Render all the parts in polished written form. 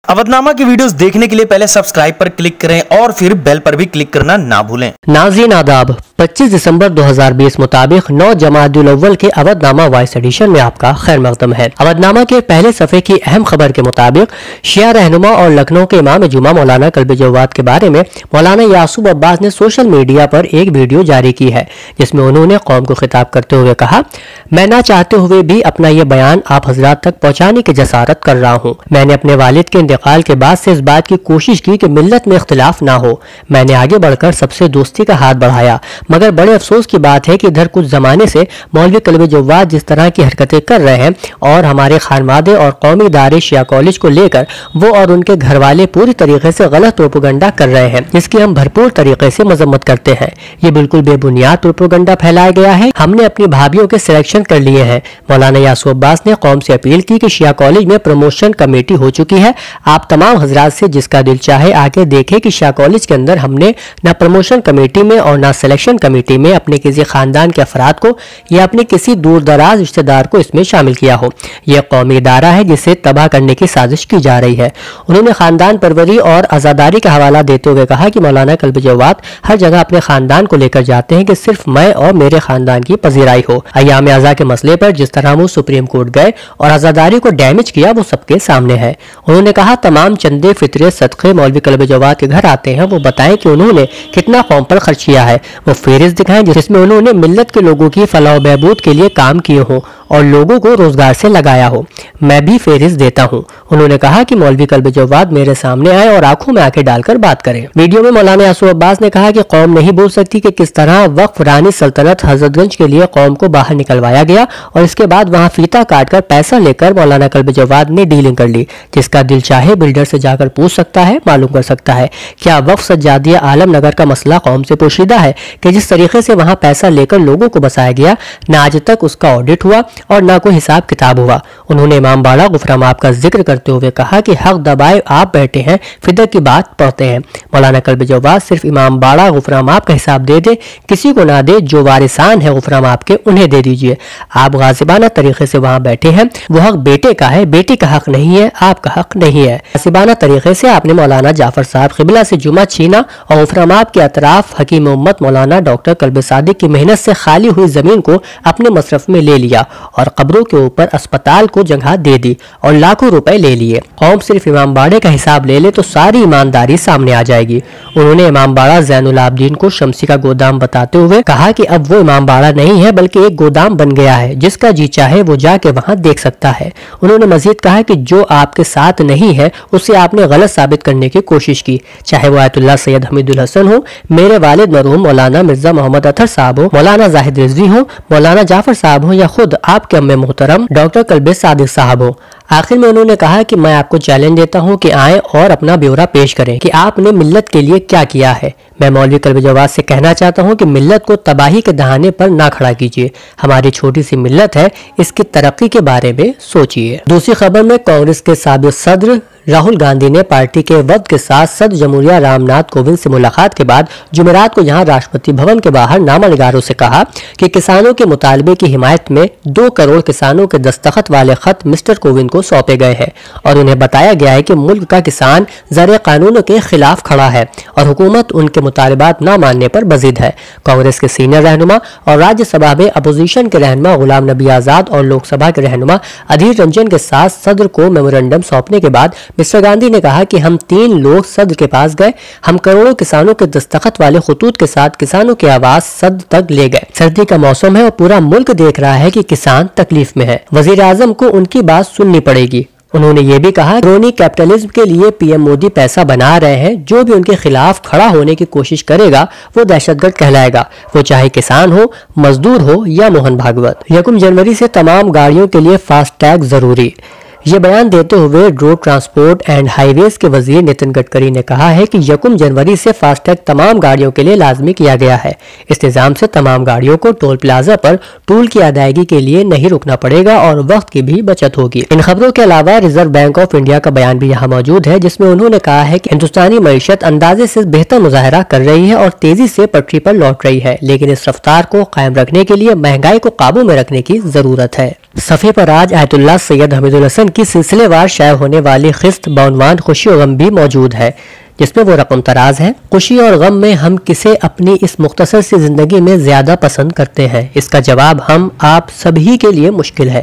अवधनामा की वीडियोस देखने के लिए पहले सब्सक्राइब पर क्लिक करें और फिर बेल पर भी क्लिक करना ना भूलें। नाज़रीन आदाब, 25 दिसंबर 2020 मुताबिक 9 जमाअतुल अव्वल के अवधनामा वॉइस एडिशन में आपका खैर मकदम है। अवधनामा के पहले सफ़े की अहम खबर के मुताबिक शिया रहनुमा और लखनऊ के इमाम जुमा मौलाना कल्बे जवाद के बारे में मौलाना यासूब अब्बास ने सोशल मीडिया पर एक वीडियो जारी की है, जिसमें उन्होंने कौम को खिताब करते हुए कहा, मैं ना चाहते हुए भी अपना ये बयान आप हजरात तक पहुँचाने की जसारत कर रहा हूँ। मैंने अपने वालिद के इंतकाल के बाद से इस बात की कोशिश की कि मिल्लत में इख्तिलाफ ना हो। मैंने आगे बढ़कर सबसे दोस्ती का हाथ बढ़ाया, मगर बड़े अफसोस की बात है कि इधर कुछ जमाने से मौलवी कल्बे जवाद जिस तरह की हरकतें कर रहे हैं और हमारे खानवादे और कौमी इदारे शिया कॉलेज को लेकर वो और उनके घर वाले पूरी तरीके से गलत प्रोपोगंडा कर रहे हैं, जिसकी हम भरपूर तरीके से मजम्मत करते हैं। ये बिल्कुल बेबुनियाद प्रोपोगंडा फैलाया गया है। हमने अपनी भाभियों के सिलेक्शन कर लिए हैं। मौलाना यासूब अब्बास ने कौम से अपील की कि शिया कॉलेज में प्रमोशन कमेटी हो चुकी है। आप तमाम हजरात से जिसका दिल चाहे आके देखे कि शिया कॉलेज के अंदर हमने ना प्रमोशन कमेटी में और ना सिलेक्शन कमेटी में अपने किसी खानदान के अफराद को या अपने किसी दूर दराज रिश्तेदार को इसमें शामिल किया हो। यह कौमी इदारा है जिसे तबाह करने की साजिश की जा रही है। उन्होंने खानदान परवरी और आज़ादारी का हवाला देते हुए कहा कि मौलाना कल्बे जवाद हर जगह अपने खानदान को लेकर जाते हैं कि सिर्फ मैं और मेरे खानदान की पजीराई हो। अय्याम आज़ा के मसले पर जिस तरह वो सुप्रीम कोर्ट गए और आज़ादारी को डैमेज किया वो सबके सामने है। उन्होंने कहा, तमाम चंदे फितरे सदक़े मौलवी कल्बे जवाद के घर आते हैं, वो बताएं कि उन्होंने कितना कौम पर खर्च किया है। वो फेहरिस्त दिखाएं जिसमें उन्होंने मिल्लत के लोगों की फलाह बहबूद के लिए काम किए हों और लोगों को रोजगार से लगाया हो। मैं भी फेहरिस्त देता हूँ। उन्होंने कहा कि मौलवी कल्बे जवाद मेरे सामने आए और आंखों में आंखें डालकर बात करें। वीडियो में मौलाना यासूब अब्बास ने कहा कि कौम नहीं बोल सकती कि किस तरह वक्फ रानी सल्तनत हजरतगंज के लिए कौम को बाहर निकलवाया गया और इसके बाद वहाँ फीता काट कर पैसा लेकर मौलाना कल्बे जवाद ने डीलिंग कर ली। जिसका दिल चाहे बिल्डर से जाकर पूछ सकता है, मालूम कर सकता है। क्या वक्फ सज्जादिया आलम नगर का मसला कौम से पोशीदा है कि जिस तरीके से वहाँ पैसा लेकर लोगों को बसाया गया, न आज तक उसका ऑडिट हुआ और न कोई हिसाब किताब हुआ। उन्होंने इमाम बाड़ा गुफराम आप का जिक्र करते हुए कहा कि हक दबाए आप बैठे हैं, फिदर की बात पढ़ते हैं। मौलाना कल्बे जवाद सिर्फ इमाम बाड़ा गुफराम आप का हिसाब दे दे, किसी को ना दे। जो वारिसान है गुफराम आपके उन्हें दे दीजिए। आप गाजिबाना तरीके से वहाँ बैठे हैं, वो हक बेटे का है, बेटी का हक नहीं है, आपका हक नहीं है। गाजिबाना तरीके से आपने मौलाना जाफर साहब क़िबला से जुमा छीना और गुफराम आप के अतराफ हकीम उम्मत मौलाना डॉक्टर कल्बे सादिक की मेहनत से खाली हुई जमीन को अपने मसरफ में ले लिया और कब्रों के ऊपर अस्पताल को जगह दे दी और लाखों रुपए ले लिए। कौम सिर्फ इमाम बाड़े का हिसाब ले ले तो सारी ईमानदारी सामने आ जाएगी। उन्होंने इमाम बाड़ा ज़ैनुल आबदीन को शमसी का गोदाम बताते हुए कहा कि अब वो इमाम बाड़ा नहीं है बल्कि एक गोदाम बन गया है, जिसका जी चाहे वो जाके वहाँ देख सकता है। उन्होंने मजीद कहा कि जो आपके साथ नहीं है उसे आपने गलत साबित करने की कोशिश की, चाहे वो आयतुल्लाह सैयद हमीदुल हसन हो, मेरे वालिद मरहूम मौलाना मिर्जा मोहम्मद अतर साहब हो, मौलाना जाहिद रिजवी हो, मौलाना जाफर साहब हो या खुद आपके अम्मे मोहतरम डॉक्टर कल्बे सादिक साहब हो। आखिर में उन्होंने कहा कि मैं आपको चैलेंज देता हूं कि आएं और अपना ब्यौरा पेश करें कि आपने मिल्लत के लिए क्या किया है। मैं मौलवी कल्बे जवाद से कहना चाहता हूं कि मिल्लत को तबाही के दहाने पर ना खड़ा कीजिए। हमारी छोटी सी मिल्लत है, इसकी तरक्की के बारे में सोचिए। दूसरी खबर में कांग्रेस के साबिक सदर राहुल गांधी ने पार्टी के वफद के साथ सदर जमहूरिया रामनाथ कोविंद से मुलाकात के बाद जुमेरात को यहां राष्ट्रपति भवन के बाहर नामानिगारों से कहा कि किसानों के मुतालबे की हिमायत में 2 करोड़ किसानों के दस्तखत वाले खत मिस्टर कोविंद को सौंपे गए हैं और उन्हें बताया गया है कि मुल्क का किसान ज़र कानून के खिलाफ खड़ा है और हुकूमत उनके मुतालबात न मानने पर बजिद है। कांग्रेस के सीनियर रहनुमा और राज्यसभा में अपोजिशन के रहनुमा गुलाम नबी आजाद और लोकसभा के रहनुमा अधीर रंजन के साथ सदर को मेमोरेंडम सौंपने के बाद मिस्टर गांधी ने कहा कि हम 3 लोग सदर के पास गए, हम करोड़ों किसानों के दस्तखत वाले खतूत के साथ किसानों की आवाज सदर तक ले गए। सर्दी का मौसम है और पूरा मुल्क देख रहा है कि किसान तकलीफ में है। वजीर आजम को उनकी बात सुननी पड़ेगी। उन्होंने ये भी कहा, क्रोनी कैपिटलिज्म के लिए पीएम मोदी पैसा बना रहे हैं। जो भी उनके खिलाफ खड़ा होने की कोशिश करेगा वो दहशतगर्द कहलाएगा, वो चाहे किसान हो, मजदूर हो या मोहन भागवत। 1 जनवरी से तमाम गाड़ियों के लिए फास्टैग जरूरी। ये बयान देते हुए रोड ट्रांसपोर्ट एंड हाईवेज के वजीर नितिन गडकरी ने कहा है कि 1 जनवरी से फास्टैग तमाम गाड़ियों के लिए लाजमी किया गया है। इस निजाम से तमाम गाड़ियों को टोल प्लाजा पर टोल की अदायगी के लिए नहीं रुकना पड़ेगा और वक्त की भी बचत होगी। इन खबरों के अलावा रिजर्व बैंक ऑफ इंडिया का बयान भी यहाँ मौजूद है, जिसमें उन्होंने कहा है कि हिंदुस्तानी मईशत अंदाजे से बेहतर मुजाहरा कर रही है और तेजी से पटरी पर लौट रही है, लेकिन इस रफ्तार को कायम रखने के लिए महंगाई को काबू में रखने की जरूरत है। صفحے پر آج آیت اللہ سید حمید الحسن کی سلسلے وار شائع ہونے والی قسط بعنوان خوشی و غم بھی موجود ہے، جس میں وہ رقم تراز ہے۔ خوشی اور غم میں ہم کسے اپنی اس مختصر سی زندگی میں زیادہ پسند کرتے ہیں؟ اس کا جواب ہم آپ سبھی کے لیے مشکل ہے۔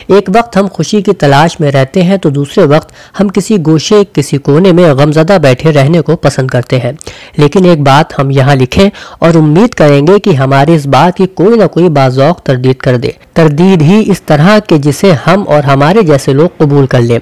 ایک وقت ہم خوشی کی تلاش میں رہتے ہیں تو دوسرے وقت ہم کسی گوشے کسی کونے میں غمزدہ بیٹھے رہنے کو پسند کرتے ہیں۔ لیکن ایک بات ہم یہاں لکھیں اور امید کریں گے کہ ہماری اس بات کی کوئی نہ کوئی باذوق تردید کر دے، تردید ہی اس طرح کہ جسے ہم اور ہمارے جیسے لوگ قبول کر لیں۔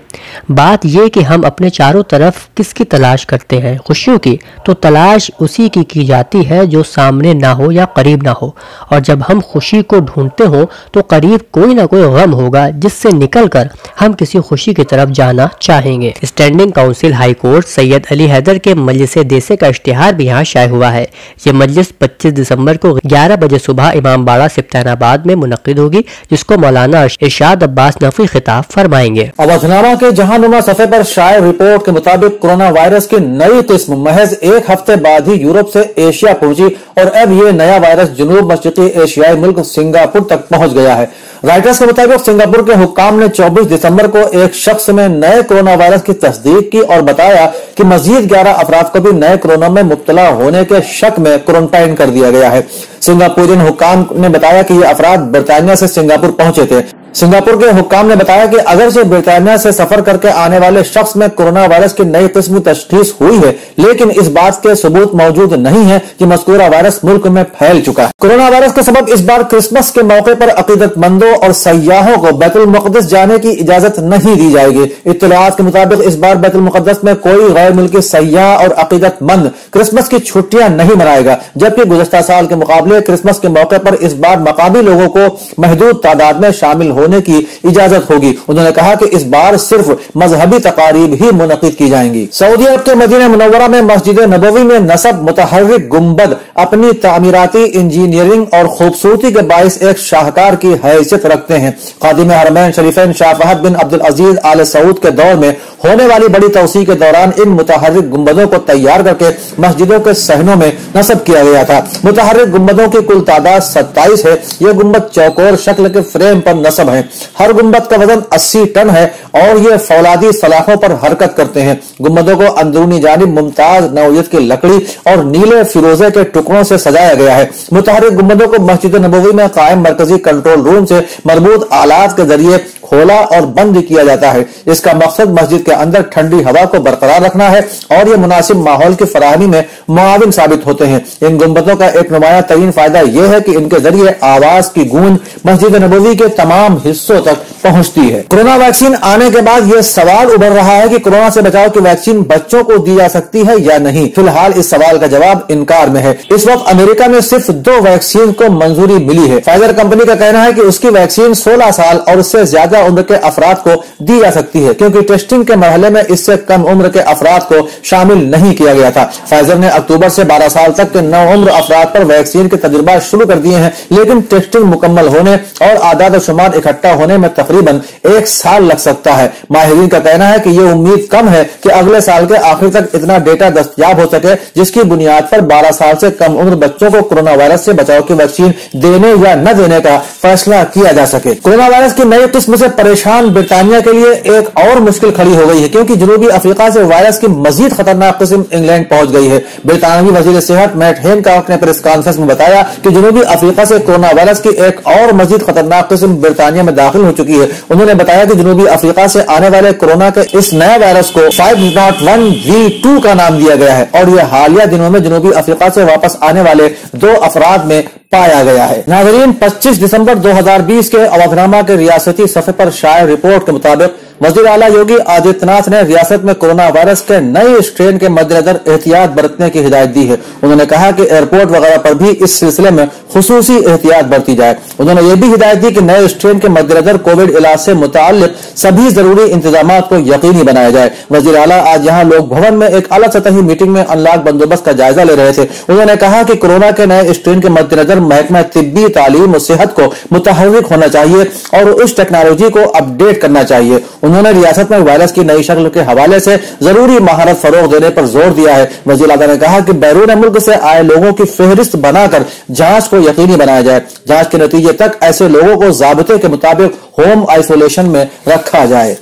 بات یہ کہ ہم اپنے چاروں طرف کس کی تلاش کرتے ہیں؟ خوشیوں کی، تو تلاش اسی کی جاتی ہے جو سامنے نہ ہو یا قریب نہ ہو، اور جب ہم خوشی کو ڈھونڈتے ہوں تو قریب کوئی نہ کوئی غم ہوگا جس سے نکل کر ہم کسی خوشی کی طرف جانا چاہیں گے۔ اسٹینڈنگ کونسل ہائی کورٹ سید علی حیدر کے مجلس دیسے کا اشتہار بھی یہاں شائع ہوا ہے۔ یہ مجلس 25 دسمبر کو 11 بجے صبح امام باڑہ سبطین آباد میں منعقد ہوگی، جس کو مولانا ارشاد عباس نقوی خطاب فرمائیں گے۔ اودھنامہ کے جہانما صفحے پر شائع رپورٹ کے مطابق کورونا وائرس کی نئی قسم محض ایک ہفتے بعد ہی یورپ سے ایشیا پہنچی اور اب یہ نیا وائرس جنوب مشرقی ایشیائی ملک سنگاپور تک پہنچ گیا ہے۔ رائٹرز کے مطابق سنگاپور کے حکام نے 24 دسمبر کو ایک شخص میں نئے کورونا وائرس کی تصدیق کی اور بتایا کہ مزید 11 افراد کو بھی نئے کورونا میں مبتلا ہونے کے شک میں کوارنٹائن کر دیا گیا ہے۔ سنگاپورین حکام نے بتایا کہ یہ افراد برطانیہ سے سنگاپور پہنچے تھے۔ سنگاپور کے حکام نے بتایا کہ اگرچہ برطانیہ سے سفر کر کے آنے والے شخص میں کورونا وائرس کی نئی قسم تشخیص ہوئی ہے، لیکن اس بات کے ثبوت موجود نہیں ہے کہ مذکورہ وائرس ملک میں پھیل چکا ہے۔ کورونا وائرس کے سبب اس بار کرسمس کے موقع پر عقیدت مندوں اور سیاحوں کو بیت المقدس جانے کی اجازت نہیں دی جائے گی۔ اطلاعات کے مطابق اس بار بیت المقدس میں کوئی غیر ملکی سیاح اور عقیدت مند کرسمس کی چھٹیاں نہیں منائے گا، جبکہ گزشتہ سال کے مقابلے کرسمس کے موقع پر اس بار مقامی لوگوں کو محدود تعداد میں شامل ہونے کی اجازت ہوگی۔ انہوں نے کہا کہ اس بار صرف مذہبی تقاریب ہی منعقد کی جائیں گی۔ سعودی عرب کے مدینہ منورہ میں مسجد نبوی میں نصب متحرک گنبد اپنی تعمیراتی انجینئرنگ اور خوبصورتی کے باعث ایک شاہکار کی حیثیت رکھتے ہیں۔ خادم حرمین شریفین شاہ فہد بن عبدالعزیز آل سعود کے دور میں ہونے والی بڑی توسیع کے دوران ان متحرک گنبدوں کو تیار کر کے مسجدوں کے صحنوں میں نصب کیا گیا تھا۔ متحرک گنبدوں کی کل تعداد 27 ہے۔ یہ گنبد چوکور شکل کے فریم پر نصب ہیں۔ ہر گنبد کا وزن 80 ٹن ہے اور یہ فولادی سلاخوں پر حرکت کرتے ہیں۔ گنبدوں کو اندرونی جانب ممتاز نوعیت کی لکڑی اور نیلے فیروزے کے ٹکڑوں سے سجایا گیا ہے۔ متحرک گنبدوں کو مسجد نبوی میں قائم مرکزی کنٹرول روم سے مربوط آلات کے ذریعے کھولا اور بند کیا جاتا ہے۔ اس کا مقصد مسجد کے اندر ٹھنڈی ہوا کو برقرار رکھنا ہے اور یہ مناسب ماحول کی فراہمی میں معاون ثابت ہوتے ہیں۔ ان گنبدوں کا ایک نمایاں ترین فائدہ یہ ہے کہ ان کے ذریعے آواز کی گونج مسجد نبوی کے تمام حصوں تک پہنچتی ہے۔ کورونا ویکسین آنے کے بعد یہ سوال ابھر رہا ہے کہ کورونا سے بچاؤ کی ویکسین بچوں کو دی جا سکتی ہے یا نہیں۔ فی الحال اس سوال کا جواب انکار میں ہے۔ اس وقت امریکہ میں صرف 2 ویکسین کو منظوری ملی ہے۔ فائزر کمپنی کا کہنا ہے کہ اس کی ویکسین 16 سال اور اس سے زیادہ عمر کے افراد کو دی جا سکتی ہے، کیونکہ ٹیسٹنگ کے مرحلے میں اس سے کم عمر کے افراد کو شامل نہیں کیا گیا تھا۔ فائزر نے اکتوبر سے 12 سال تک کے نوعمر افراد پر ویکسین کے تجربات شروع کر دیے ہیں، لیکن ٹیسٹنگ مکمل ہونے اور اعداد و شمار اکٹھا ہونے میں تقریباً 1 سال لگ سکتا ہے۔ ماہرین کا کہنا ہے کہ یہ امید کم ہے کہ اگلے سال کے آخر تک اتنا ڈیٹا دستیاب ہو سکے جس کی بنیاد پر 12 سال سے کم عمر بچوں کو کورونا وائرس سے بچاؤ کی ویکسین دینے یا نہ دینے کا فیصلہ کیا جا سکے۔ کورونا وائرس کی نئی قسم سے پریشان برطانیہ کے لیے ایک اور مشکل کھڑی ہو گئی ہے، کیونکہ جنوبی افریقہ سے وائرس کی مزید خطرناک قسم انگلینڈ پہنچ گئی ہے۔ برطانوی وزیر صحت میٹ ہینکاک نے پریس کانفرنس میں بتایا کہ جنوبی افریقہ سے کورونا وائرس کی ایک اور مزید خطرناک قسم برطانیہ میں داخل ہو چکی ہے۔ انہوں نے بتایا کہ جنوبی افریقہ سے آنے والے کورونا کے اس نئے وائرس کو 501V2 کا نام دیا گیا ہے اور یہ حالیہ دنوں میں جنوبی افریقہ سے واپس آنے والے 2 افراد میں پایا گیا ہے۔ ناظرین، 25 دسمبر 2020 کے اودھنامہ کے ریاستی صفحے پر شائع رپورٹ کے مطابق وزیر اعلیٰ یوگی آدتیہ ناتھ نے ریاست میں کورونا وائرس کے نئے اسٹرین کے مد نظر احتیاط برتنے کی ہدایت دی ہے۔ انہوں نے کہا کہ ایئرپورٹ وغیرہ پر بھی اس سلسلے میں خصوصی احتیاط برتی جائے۔ انہوں نے یہ بھی ہدایت دی کہ نئے اسٹرین کے مد نظر کووڈ علاج سے متعلق سبھی ضروری انتظامات کو یقینی بنایا جائے۔ وزیر اعلیٰ آج یہاں لوک بھون میں ایک اعلیٰ سطحی میٹنگ میں انلاک بندوبست کا جائزہ لے رہے تھے۔ انہوں نے کہا کہ کورونا کے نئے اسٹرین کے مد نظر محکمہ طبی تعلیم و صحت کو متحرک ہونا چاہیے اور اس ٹیکنالوجی کو اپ ڈیٹ کرنا چاہیے۔ उन्होंने रियासत में वायरस की नई शक्ल के हवाले से जरूरी महारत फरोग देने पर जोर दिया है। वज़ीर आज़म ने कहा कि बैरून मुल्क से आए लोगों की फेहरिस्त बनाकर जांच को यकीनी बनाया जाए। जांच के नतीजे तक ऐसे लोगों को ज़ाब्ते के मुताबिक होम आइसोलेशन में रखा जाए।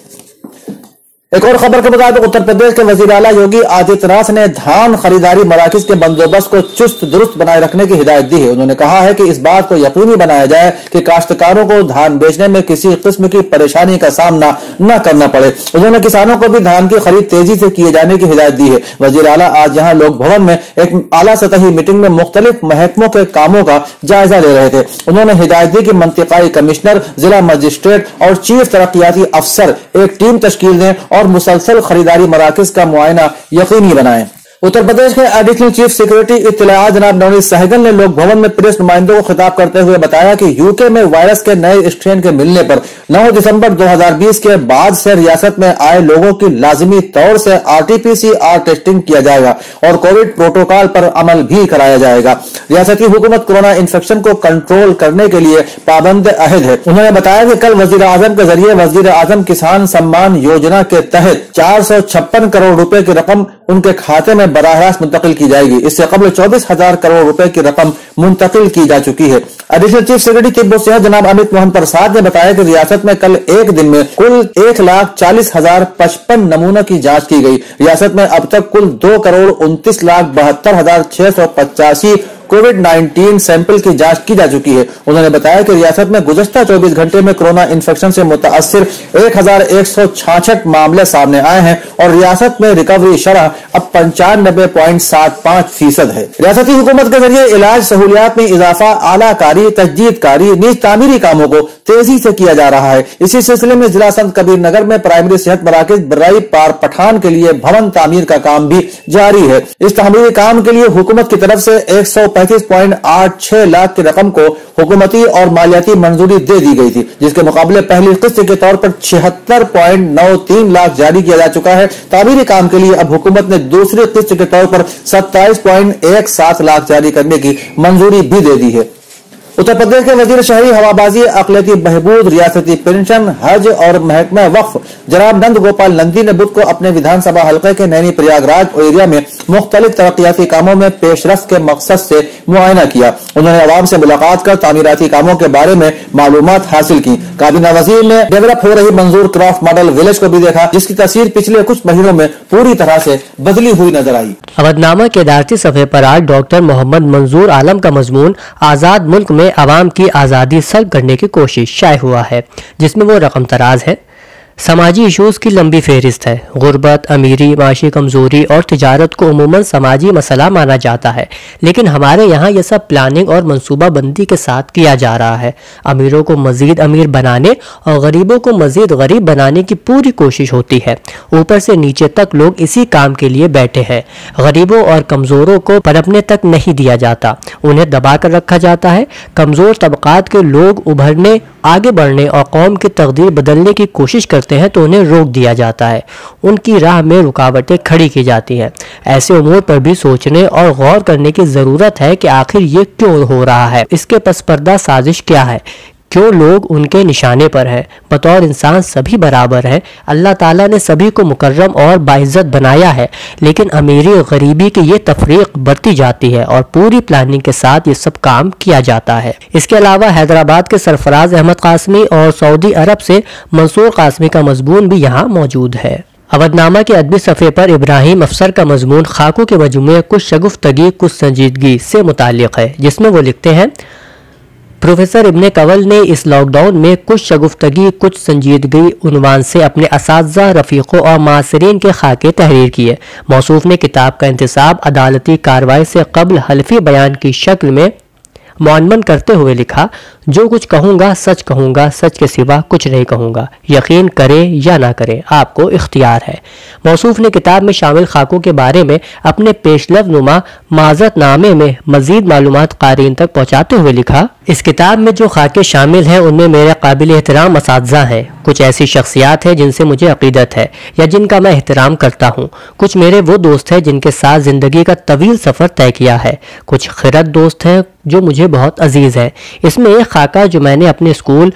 एक और खबर के मुताबिक उत्तर प्रदेश के वजीर आला योगी आदित्यनाथ ने धान खरीदारी मराकज के बंदोबस्त को चुस्त दुरुस्त बनाए रखने की हिदायत दी है। उन्होंने कहा है कि इस बात को यकीनी बनाया जाए कि काश्तकारों को धान बेचने में किसी किस्म की परेशानी का सामना न करना पड़े। उन्होंने किसानों को भी धान की खरीद तेजी से किए जाने की हिदायत दी है। वजीर आला आज यहाँ लोक भवन में एक आला सतही मीटिंग में मुख्तलिफ महकमों के कामों का जायजा ले रहे थे। उन्होंने हिदायत दी कि मंतिकाई कमिश्नर, जिला मजिस्ट्रेट और चीफ तरक्याती अफसर एक टीम तश्कील दें और मुसलसल खरीदारी मराकज का मुआयना यकीनी बनाएं। उत्तर प्रदेश के एडिशनल चीफ सेक्रेटरी इत्तलाआत जनाब नवनीत सहगल ने लोक भवन में प्रेस नुमाइंदों को खिताब करते हुए बताया कि यूके में वायरस के नए स्ट्रेन के मिलने पर 9 दिसंबर 2020 के बाद से रियासत में आए लोगों की लाजिमी तौर से RT-PCR टेस्टिंग किया जाएगा और कोविड प्रोटोकॉल पर अमल भी कराया जाएगा। रियासती हुकूमत कोरोना इन्फेक्शन को कंट्रोल करने के लिए पाबंद अहद है। उन्होंने बताया कि कल वजीर आजम के जरिए वजीर आजम किसान सम्मान योजना के तहत 456 करोड़ रुपए की रकम उनके खाते में बराह रास्त मुंतकिल की जाएगी। इससे कबल 24,000 करोड़ रुपए की रकम मुंतकिल की जा चुकी है। एडिशनल चीफ सेक्रेटरी तिब्ब और सेहत जनाब अमित मोहन प्रसाद ने बताया कि रियासत में कल एक दिन में कुल 1,40,055 नमूनों की जांच की गई। रियासत में अब तक कुल 2,29,72,685 कोविड-19 सैंपल की जांच की जा चुकी है। उन्होंने बताया कि रियासत में गुज़श्ता 24 घंटे में कोरोना इन्फेक्शन से मुतासिर 1,166 मामले सामने आए हैं और रियासत में रिकवरी शरह अब 95.75% है। रियासती हुकूमत के जरिए इलाज सहूलियात में इजाफा, आलाकारी, तजदीदकारी, निज तामीरी कामों को तेजी से किया जा रहा है। इसी सिलसिले में जिला संत कबीर नगर में प्राइमरी सेहत मराकज बर्राई पार पठान के लिए भवन तामीर का काम भी जारी है। इस तामीरी काम के लिए हुकूमत की तरफ से 135.86 लाख की रकम को हुकूमती और मालियाती मंजूरी दे दी गई थी, जिसके मुकाबले पहली किस्त के तौर पर 76.93 लाख जारी किया जा चुका है। तामीरी काम के लिए अब हुकूमत ने दूसरी किस्त के तौर पर 27.17 लाख जारी करने की मंजूरी भी दे दी है। उत्तर प्रदेश के वजीर शहरी हवाबाजी, अक़लियती बहबूद, रियासती पेंशन, हज और महकमा वक्फ जनाब नंद गोपाल नंदी ने बुध को अपने विधानसभा हल्के के नैनी प्रयागराज एरिया में मुख्तलिफ तरक्याती कामों में पेशरफ्त के मकसद से मुआयना किया। उन्होंने अवाम से मुलाकात कर तामीराती कामों के बारे में मालूमात हासिल की। काबीना वजीर ने डेवलप हो रही मंजूर क्रॉफ्ट मॉडल विलेज को भी देखा, जिसकी तस्वीर पिछले कुछ महीनों में पूरी तरह से बदली हुई नजर आई। अवधनामा के इदारती सफ़े पर आज डॉक्टर मोहम्मद मंजूर आलम का मजमून आज़ाद मुल्क में आवाम की आज़ादी सल्ब करने की कोशिश शाये हुआ है, जिसमें वो रकम तराज है। समाजी इशूज़ की लंबी फहरिस्त है। गुर्बत, अमीरी, माशी कमज़ोरी और तिजारत को उमूमन समाजी मसला माना जाता है, लेकिन हमारे यहाँ यह सब प्लानिंग और मनसूबा बंदी के साथ किया जा रहा है। अमीरों को मज़ीद अमीर बनाने और गरीबों को मज़ीद गरीब बनाने की पूरी कोशिश होती है। ऊपर से नीचे तक लोग इसी काम के लिए बैठे हैं। गरीबों और कमज़ोरों को पनपने तक नहीं दिया जाता, उन्हें दबा कर रखा जाता है। कमज़ोर तबकात के लोग उभरने, आगे बढ़ने और कौम की तकदीर बदलने की कोशिश करते हैं तो उन्हें रोक दिया जाता है, उनकी राह में रुकावटें खड़ी की जाती हैं। ऐसे उमूर पर भी सोचने और गौर करने की ज़रूरत है कि आखिर ये क्यों हो रहा है, इसके पस पर्दा साजिश क्या है, क्यों लोग उनके निशाने पर हैं। बतौर इंसान सभी बराबर हैं। अल्लाह ताला ने सभी को मुकर्रम और बाइज्जत बनाया है, लेकिन अमीरी गरीबी की ये तफरीक बढ़ती जाती है और पूरी प्लानिंग के साथ ये सब काम किया जाता है। इसके अलावा हैदराबाद के सरफराज अहमद कासमी और सऊदी अरब से मंसूर कासमी का मजमून भी यहाँ मौजूद है। अवधनामा के अदबी सफ़े पर इब्राहिम अफसर का मजमून खाकों के मजमूए कुछ शगुफ्तगी कुछ संजीदगी से मुताल्लिक़ है, जिसमें वो लिखते हैं, प्रोफेसर इब्ने कवल ने इस लॉकडाउन में कुछ शगुफ्तगी कुछ संजीदगी उन्वान से अपने असातिज़ा, रफ़ीक़ों और मासरीन के खाके तहरीर किए। मौसूफ़ ने किताब का इंतसाब अदालती कार्रवाई से कबल हल्फी बयान की शक्ल में मुअन्मन करते हुए लिखा, जो कुछ कहूँगा सच के सिवा कुछ नहीं कहूँगा। यकीन करें या ना करें, आपको इख्तियार है। मौसूफ़ ने किताब में शामिल खाकों के बारे में अपने पेशलफ़ नुमा माज़रतनामे में मज़ीद मालूमात क़ारीन तक पहुँचाते हुए लिखा, इस किताब में जो खाके शामिल हैं उनमें मेरे काबिल एहतराम असातिज़ा हैं। कुछ ऐसी शख्सियात हैं जिनसे मुझे अक़ीदत है या जिनका मैं एहतराम करता हूँ। कुछ मेरे वो दोस्त हैं जिनके साथ ज़िंदगी का तवील सफ़र तय किया है। कुछ खिरत दोस्त हैं जो मुझे बहुत अजीज़ हैं। इसमें एक खाका जो मैंने अपने स्कूल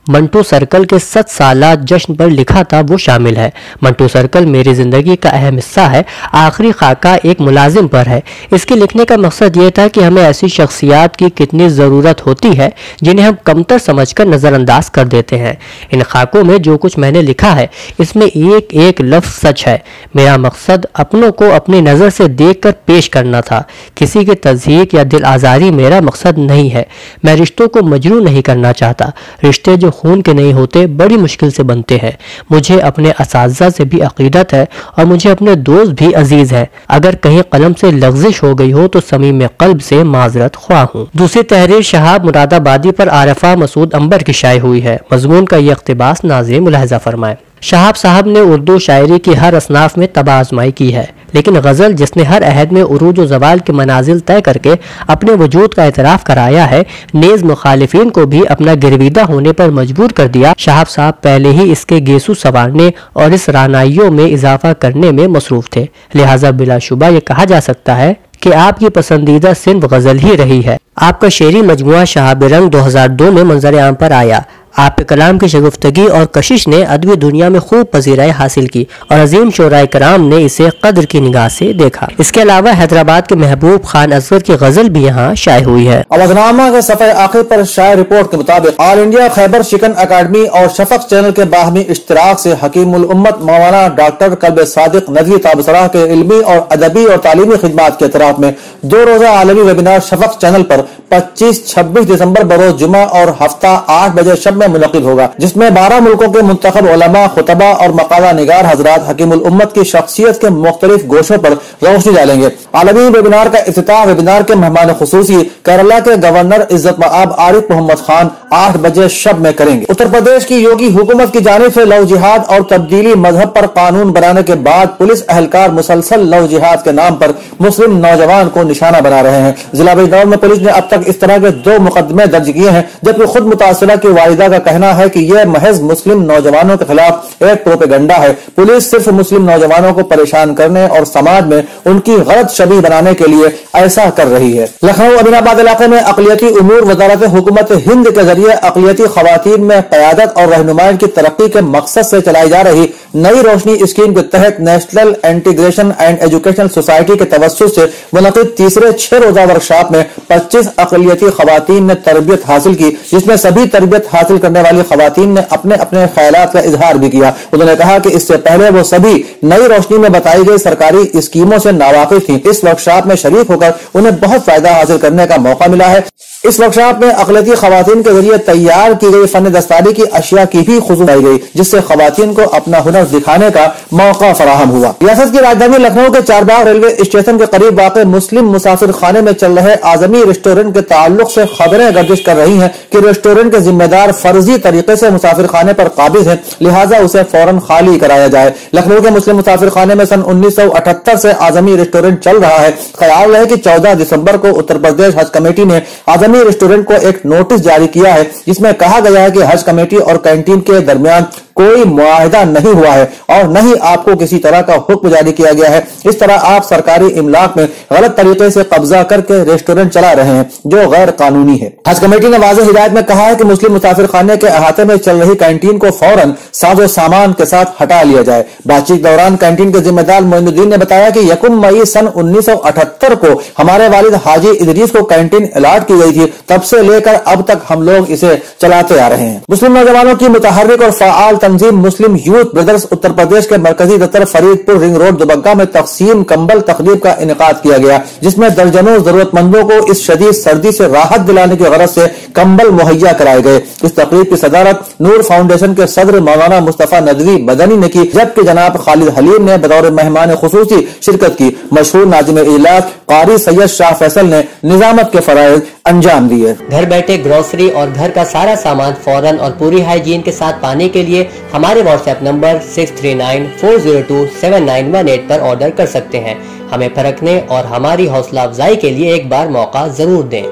منٹو سرکل کے 7 سالہ جشن پر لکھا تھا وہ شامل ہے۔ منٹو سرکل میری زندگی کا اہم حصہ ہے، آخری خاکہ ایک ملازم پر ہے۔ اس کے لکھنے کا مقصد یہ تھا کہ ہمیں ایسی شخصیات کی کتنی ضرورت ہوتی ہے جنہیں ہم کمتر سمجھ کر نظر انداز کر دیتے ہیں۔ ان خاکوں میں جو کچھ میں نے لکھا ہے اس میں ایک ایک لفظ سچ ہے۔ میرا مقصد اپنوں کو اپنی نظر سے دیکھ کر پیش کرنا تھا، کسی کے تضحیک یا دل آزاری میرا مقصد نہیں ہے۔ میں رشتوں کو مجروح نہیں کرنا چاہتا، رشتے جو خون کے نہیں ہوتے بڑی مشکل سے بنتے ہیں۔ مجھے اپنے اساتذہ سے بھی عقیدت ہے اور مجھے اپنے دوست بھی عزیز ہیں۔ اگر کہیں قلم سے لغزش ہو گئی ہو تو صمیم قلب سے معذرت خواہ ہوں۔ دوسری تحریر شہاب مراد آبادی پر عارفہ مسعود عنبر کی شائع ہوئی ہے۔ مضمون کا یہ اقتباس ناظرین ملاحظہ فرمائے۔ شہاب صاحب نے اردو شاعری کی ہر اصناف میں طبع آزمائی کی ہے، لیکن غزل جس نے ہر عہد میں عروج و زوال کے منازل طے کر کے اپنے وجود کا اعتراف کرایا ہے، نیز مخالفین کو بھی اپنا گرویدہ ہونے پر مجبور کر دیا۔ شہاب صاحب پہلے ہی اس کے گیسو سنوارنے اور اس رانائیوں میں اضافہ کرنے میں مصروف تھے، لہٰذا بلا شبہ یہ کہا جا سکتا ہے کہ آپ کی پسندیدہ صنف غزل ہی رہی ہے۔ آپ کا شعری مجموعہ شہاب رنگ 2002 میں منظر عام پر آیا۔ آپ کے کلام کی شگفتگی اور کشش نے ادبی دنیا میں خوب پذیرائی حاصل کی اور عظیم شعراء کرام نے اسے قدر کی نگاہ سے دیکھا۔ اس کے علاوہ حیدرآباد کے محبوب خان اصغر کی غزل بھی یہاں شائع ہوئی ہے۔ اودنامہ کے صفحہ آخر پر شائع رپورٹ کے مطابق آل انڈیا خیبر شکن اکیڈمی اور شفق چینل کے باہمی اشتراک سے حکیم الامت مولانا ڈاکٹر قلب صادق ندوی تابصرہ کے علمی اور ادبی اور تعلیمی خدمات کے اعتراف میں 2 روزہ عالمی ویبینار شفق چینل پر 25-26 دسمبر بروز جمعہ اور ہفتہ 8 بجے شب میں منعقد ہوگا، جس میں 12 ملکوں کے منتخب علماء، خطبہ اور مقالہ نگار حضرات حکیم الامت کی شخصیت کے مختلف گوشوں پر روشنی ڈالیں گے۔ عالمی ویبینار کا افتتاح ویبینار کے مہمان خصوصی کیرالہ کے گورنر عزت مآب عارف محمد خان 8 بجے شب میں کریں گے۔ اتر پردیش کی یوگی حکومت کی جانب سے لو جہاد اور تبدیلی مذہب پر قانون بنانے کے بعد پولیس اہلکار مسلسل لو جہاد کے نام پر مسلم نوجوان کو نشانہ بنا رہے ہیں۔ ضلع بجنور میں پولیس نے اب تک اس طرح کے 2 مقدمے درج کیے ہیں، جبکہ خود متاثرہ کی والدہ کا کہنا ہے کہ یہ محض مسلم نوجوانوں کے خلاف ایک پروپیگنڈا ہے۔ پولیس صرف مسلم نوجوانوں کو پریشان کرنے اور سماج میں ان کی غلط شبیہ بنانے کے لیے ایسا کر رہی ہے۔ لکھنؤ امین آباد علاقے میں اقلیتی امور وزارت حکومت ہند کے ذریعے اقلیتی خواتین میں قیادت اور رہنمائی کی ترقی کے مقصد سے چلائی جا رہی نئی روشنی اسکیم کے تحت national integration and education society کے توسط سے منعقد تیسرے 6 روزہ ورکشاپ میں 25 اقلیتی خواتین نے تربیت حاصل کی، جس میں سبھی تربیت حاصل کرنے والی خواتین نے اپنے اپنے خیالات کا اظہار بھی کیا۔ انہوں نے کہا کہ اس سے پہلے وہ سبھی نئی روشنی میں بتائی گئی سرکاری اسکیموں سے ناواقف تھیں۔ اس ورکشاپ میں شریک ہو کر انہیں بہت فائدہ حاصل کرنے کا موقع ملا ہے۔ اس ورکشاپ میں اقلیتی خواتین کے ذریعے تیار کی گئی فن دستکاری کی اشیاء کی بھی خصوصیت آئی گئی، جس سے خواتین کو اپنا ہنر دکھانے کا موقع فراہم ہوا۔ ریاست کی راجدھانی لکھنؤ کے چارباغ ریلوے اسٹیشن کے قریب واقع مسلم مسافر خانے میں چل رہے اعظمی ریسٹورنٹ کے تعلق سے خبریں گردش کر رہی ہیں کہ ریسٹورنٹ کے ذمہ دار فرضی طریقے سے مسافر خانے پر قابض ہیں، لہٰذا اسے فوراً خالی کرایا جائے۔ لکھنؤ کے مسلم مسافر خانے میں سن 1978 سے اعظمی ریسٹورنٹ چل رہا ہے۔ خیال ہے کہ 14 دسمبر کو اتر پردیش حج کمیٹی نے اعظمی ریسٹورنٹ کو ایک نوٹس جاری کیا ہے، جس میں کہا گیا ہے کہ حج کمیٹی اور کینٹین کے درمیان کوئی معاہدہ نہیں ہوا ہے اور نہ ہی آپ کو کسی طرح کا حکم جاری کیا گیا ہے۔ اس طرح آپ سرکاری املاک میں غلط طریقے سے قبضہ کر کے ریسٹورنٹ چلا رہے ہیں، جو غیر قانونی ہے۔ حج کمیٹی نے واضح ہدایت میں کہا ہے کہ مسلم مسافر خانے کے احاطے میں چل رہی کینٹین کو فوراً ساز و سامان کے ساتھ ہٹا لیا جائے۔ بات چیت دوران کینٹین کے ذمہ دار معین الدین نے بتایا کہ 1 مئی سن 1978 کو ہمارے والد حاجی ادریس کو کینٹین الاٹ کی گئی تھی، تب سے لے کر اب تک ہم لوگ اسے چلاتے آ رہے ہیں۔ مسلم نوجوانوں کی متحرک اور فعال تنظیم Muslim youth brothers Uttar Pradesh کے مرکزی دفتر فرید پور رنگ روڈ دوبگہ میں تقسیم کمبل تقریب کا انعقاد کیا گیا، جس میں درجنوں ضرورت مندوں کو اس شدید سردی سے راحت دلانے کی غرض سے کمبل مہیا کرائے گئے۔ اس تقریب کی صدارت نور فاؤنڈیشن کے صدر مولانا مصطفیٰ ندوی مدنی نے کی، جبکہ جناب خالد حلیم نے بطور مہمان خصوصی شرکت کی۔ مشہور ناظم اجلاس قاری سید شاہ فیصل نے نظامت کے فرائض انجام دیے۔ گھر بیٹھے گروسری اور گھر کا سارا سامان فوراً اور پوری ہائیجین کے ساتھ پانے کے لیے ہمارے واٹس ایپ نمبر 6394027918 پر آرڈر کر سکتے ہیں۔ ہمیں پرکھنے اور ہماری حوصلہ افزائی کے لیے ایک بار موقع ضرور دیں۔